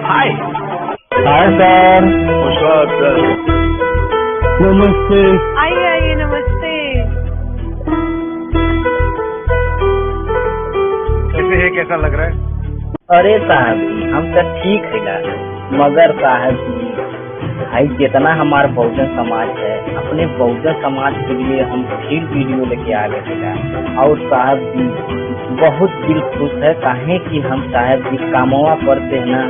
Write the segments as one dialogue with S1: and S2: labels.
S1: हाय
S2: hi sir.
S1: Sir
S2: नमस्ते।
S3: आइए आइए, नमस्ते।
S1: कैसे है, कैसा लग रहा है?
S2: अरे साहब जी, हम तो ठीक है ना, मगर साहब जी भाई जितना हमारा बहुजन समाज है, अपने बहुजन समाज के लिए हम फिर वीडियो लेके आ गए थे। और साहब जी बहुत दिल खुश है, काहे कि हम साहब जी कामवा करते हैं ना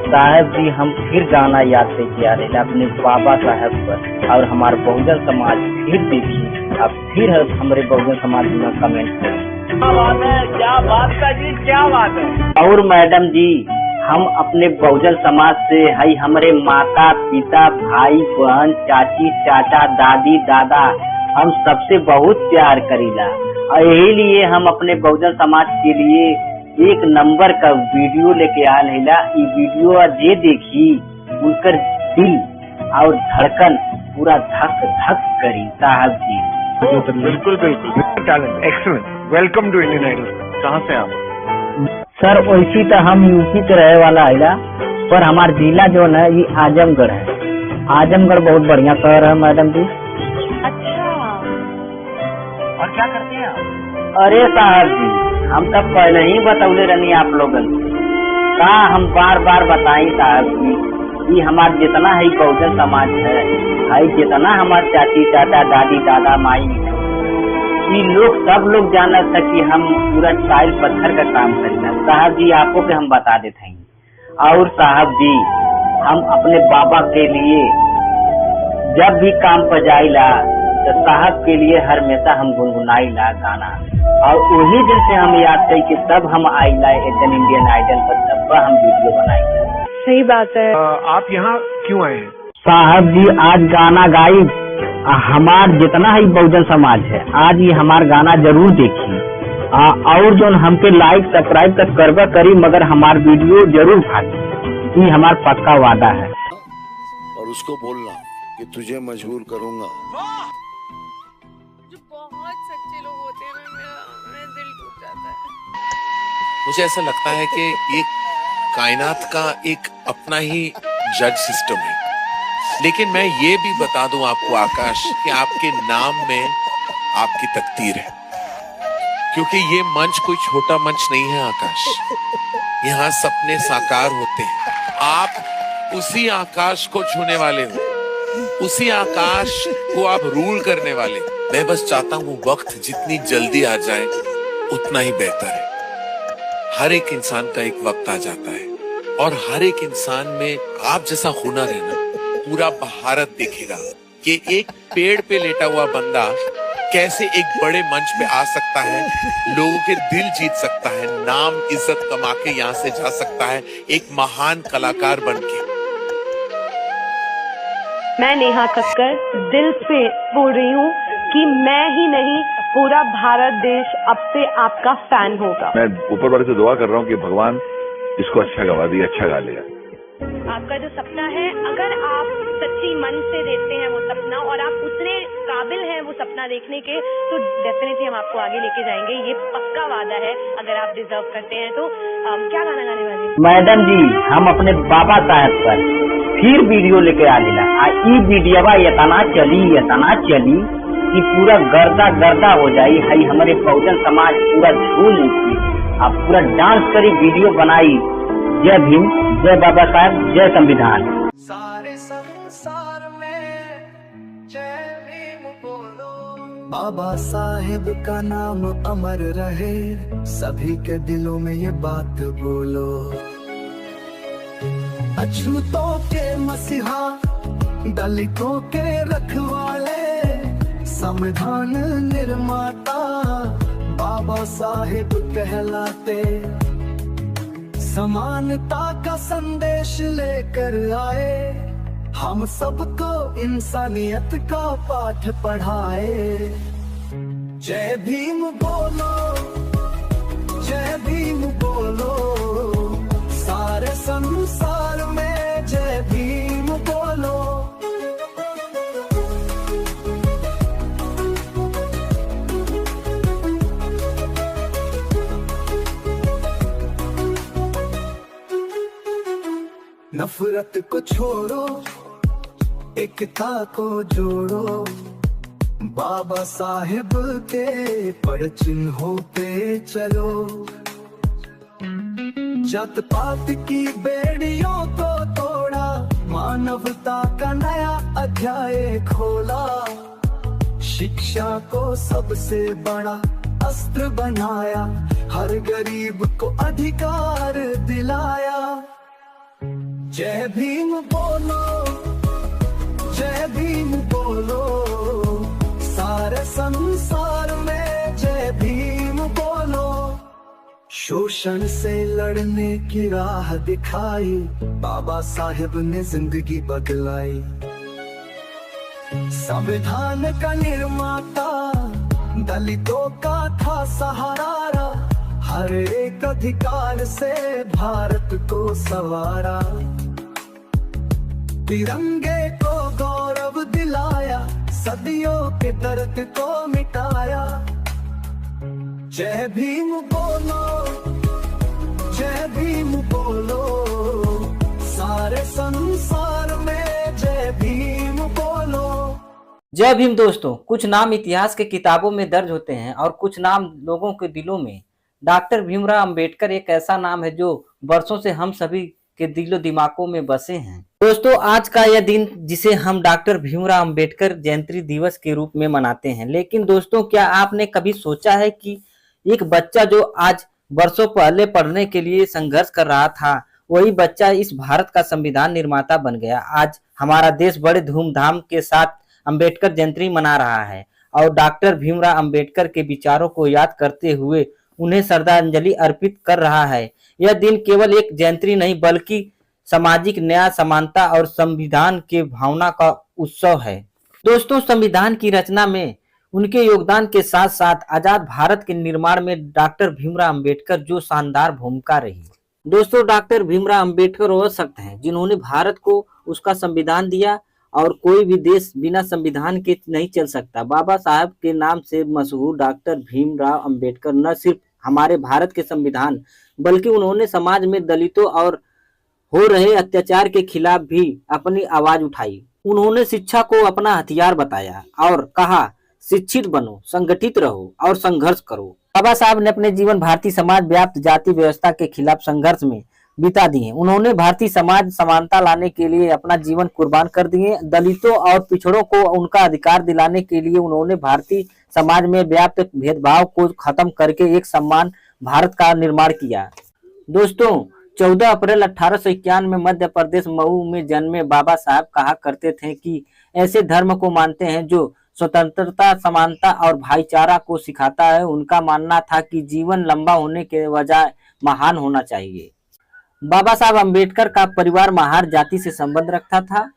S2: साहब जी, हम फिर गाना याद लेके आ रहे हैं अपने बाबा साहब पर। और हमारे बहुजन समाज फिर देखिए, अब फिर हमारे बहुजन समाज में कमेंट करें।
S1: क्या बात है, क्या बात है जी, क्या बात है।
S2: और मैडम जी, हम अपने बहुजन समाज से है हमारे माता पिता भाई बहन चाची चाचा दादी दादा, हम सबसे बहुत प्यार करीला। और यही लिए हम अपने बहुजन समाज के लिए एक नंबर का वीडियो लेके आ रहा। ये वीडियो जे देखी उनकर दिल और धड़कन पूरा धक धक करी साहब जी।
S1: बिल्कुल बिल्कुल, talent excellent. Welcome to Indian Idol. कहाँ से आप?
S2: सर वैसी तो हम यूपी के रहे वाला है, पर हमारा जिला जो है ये आजमगढ़ है। आजमगढ़ बहुत बढ़िया शहर है मैडम जी।
S3: अच्छा,
S1: और क्या करते हैं आप?
S2: अरे साहब जी, हम तब पहले ही बतौले रहनी आप लोगन का, हम बार बार बताई साहब जी, ये हमारा जितना है बहुजन समाज है जितना हमारे चाची चाचा दादी दादा माई, ये लोग सब लोग जाना था कि हम पूरा टाइल पत्थर का काम करना। साहब जी आपको के हम बता देते हैं। और साहब जी हम अपने बाबा के लिए जब भी काम पर जाइला तो साहब के लिए हमेशा हम गुनगुनाइला गाना। और वही दिन से हम याद करी कि तब हम आइला एकदम इंडियन आइडल पर, तब हम वीडियो बनाई।
S3: सही बात है।
S1: आप यहाँ क्यों आए हैं?
S2: साहब जी आज गाना गाई, हमार जितना ही बहुजन समाज है आज ये हमार गाना जरूर देखी। और जो हमके लाइक सब्सक्राइब तक करवा करी, मगर हमार वीडियो जरूर भागी, ये हमार पक्का वादा है।
S4: और उसको बोलना कि तुझे मजबूर करूंगा।
S5: जो बहुत सच्चे लोग होते हैं ना, मेरा दिल टूट जाता है।
S6: मुझे ऐसा लगता है कि ये कायनात का एक अपना ही जज सिस्टम है। लेकिन मैं ये भी बता दूं आपको आकाश कि आपके नाम में आपकी तकदीर है, क्योंकि ये मंच कोई छोटा मंच नहीं है आकाश। यहाँ सपने साकार होते हैं। आप उसी आकाश को छूने वाले हो, उसी आकाश को आप रूल करने वाले। मैं बस चाहता हूँ वक्त जितनी जल्दी आ जाए उतना ही बेहतर है। हर एक इंसान का एक वक्त आ जाता है, और हर एक इंसान में आप जैसा हुनर है ना, पूरा भारत देखेगा कि एक पेड़ पे लेटा हुआ बंदा कैसे एक बड़े मंच पे आ सकता है, लोगों के दिल जीत सकता है, नाम इज्जत कमा के यहाँ से जा सकता है एक महान कलाकार बनके।
S3: मैं नेहा कक्कर दिल से बोल रही हूँ कि मैं ही नहीं, पूरा भारत देश अब से आपका फैन होगा।
S7: मैं ऊपर वाले से दुआ कर रहा हूँ कि भगवान इसको अच्छा गवा दिया, अच्छा गा लेगा।
S3: आपका जो सपना है, अगर आप सच्ची मन से देखते हैं वो सपना, और आप उतने काबिल हैं वो सपना देखने के, तो डेफिनेटली हम आपको आगे लेके जाएंगे। ये पक्का वादा है। अगर आप डिजर्व करते हैं तो क्या गाना गाने वाले?
S2: मैडम जी हम अपने बाबा साहब पर फिर वीडियो लेके आ गया। ई वीडियो इतना चली कि पूरा गर्दा गर्दा हो जाई है। हमारे बहुजन समाज पूरा झूम उठी, अब पूरा डांस करी, वीडियो बनाई। जय भीम, जय बाबा साहब, जय संविधान।
S8: सारे संसार में जय भीम बोलो, बाबा साहेब का नाम अमर रहे, सभी के दिलों में ये बात बोलो। अछूतों के मसीहा, दलितों के रखवाले, संविधान निर्माता बाबा साहेब कहलाते। समानता का संदेश लेकर आए, हम सबको इंसानियत का पाठ पढ़ाए। जय भीम बोलो, जय भीम बोलो, सारे संसार में जय भीम बोलो। नफरत को छोड़ो, एकता को जोड़ो, बाबा साहेब के पद चिन्हों पे चलो। जात पात की बेड़ियों को तोड़ा, मानवता का नया अध्याय खोला। शिक्षा को सबसे बड़ा अस्त्र बनाया, हर गरीब को अधिकार दिलाया। जय भीम बोलो, जय भीम बोलो, सारे संसार में जय भीम बोलो। शोषण से लड़ने की राह दिखाई, बाबा साहेब ने जिंदगी बदलाई। संविधान का निर्माता दलितों का था सहारा, हर एक अधिकार से भारत को संवारा। तिरंगे को गौरव दिलाया, सदियों के दर्द को मिटाया। जय भीम बोलो, जय भीम बोलो, सारे संसार में जय भीम बोलो।
S2: जय भीम दोस्तों, कुछ नाम इतिहास के किताबों में दर्ज होते हैं और कुछ नाम लोगों के दिलों में। डॉक्टर भीमराव अंबेडकर एक ऐसा नाम है जो वर्षों से हम सभी के दिलो दिमागों में बसे हैं। दोस्तों, आज का यह दिन जिसे हम डॉक्टर भीमराव अंबेडकर जयंती दिवस के रूप में मनाते हैं, लेकिन दोस्तों क्या आपने कभी सोचा है कि एक बच्चा जो आज वर्षों पहले पढ़ने के लिए संघर्ष कर रहा था, वही बच्चा इस भारत का संविधान निर्माता बन गया। आज हमारा देश बड़े धूमधाम के साथ अंबेडकर जयंती मना रहा है और डॉक्टर भीमराव अंबेडकर के विचारों को याद करते हुए उन्हें श्रद्धांजलि अर्पित कर रहा है। यह दिन केवल एक जयंती नहीं बल्कि सामाजिक न्याय, समानता और संविधान के भावना का उत्सव है। दोस्तों, संविधान की रचना में उनके योगदान के साथ साथ आजाद भारत के निर्माण में डॉक्टर भीमराव अंबेडकर जो शानदार भूमिका रही। दोस्तों, डॉक्टर भीमराव अंबेडकर वो शख्स हैं जिन्होंने भारत को उसका संविधान दिया और कोई भी देश बिना संविधान के नहीं चल सकता। बाबा साहब के नाम से मशहूर डॉक्टर भीमराव अंबेडकर न सिर्फ हमारे भारत के संविधान बल्कि उन्होंने समाज में दलितों और हो रहे अत्याचार के खिलाफ भी अपनी आवाज उठाई। उन्होंने शिक्षा को अपना हथियार बताया और कहा, शिक्षित बनो, संगठित रहो और संघर्ष करो। बाबा साहब ने अपने जीवन भारतीय समाज व्याप्त जाति व्यवस्था के खिलाफ संघर्ष में बिता दिए। उन्होंने भारतीय समाज समानता लाने के लिए अपना जीवन कुर्बान कर दिए। दलितों और पिछड़ों को उनका अधिकार दिलाने के लिए उन्होंने भारतीय समाज में व्याप्त भेदभाव को खत्म करके एक समान भारत का निर्माण किया। दोस्तों, 14 अप्रैल 1851 में मध्य प्रदेश मऊ में जन्मे बाबा साहब कहा करते थे कि ऐसे धर्म को मानते हैं जो स्वतंत्रता, समानता और भाईचारा को सिखाता है। उनका मानना था कि जीवन लंबा होने के बजाय महान होना चाहिए। बाबा साहब अंबेडकर का परिवार महार जाति से संबंध रखता था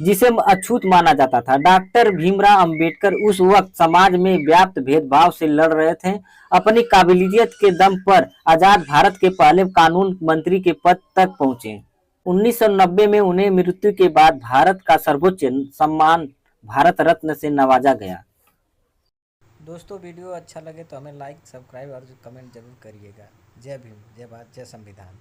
S2: जिसे अछूत माना जाता था। डॉक्टर भीमराव अंबेडकर उस वक्त समाज में व्याप्त भेदभाव से लड़ रहे थे। अपनी काबिलियत के दम पर आजाद भारत के पहले कानून मंत्री के पद तक पहुंचे। 1990 में उन्हें मृत्यु के बाद भारत का सर्वोच्च सम्मान भारत रत्न से नवाजा गया।
S9: दोस्तों, वीडियो अच्छा लगे तो हमें लाइक, सब्सक्राइब और कमेंट जरूर करिएगा। जय भीम, जय भारत, जय संविधान।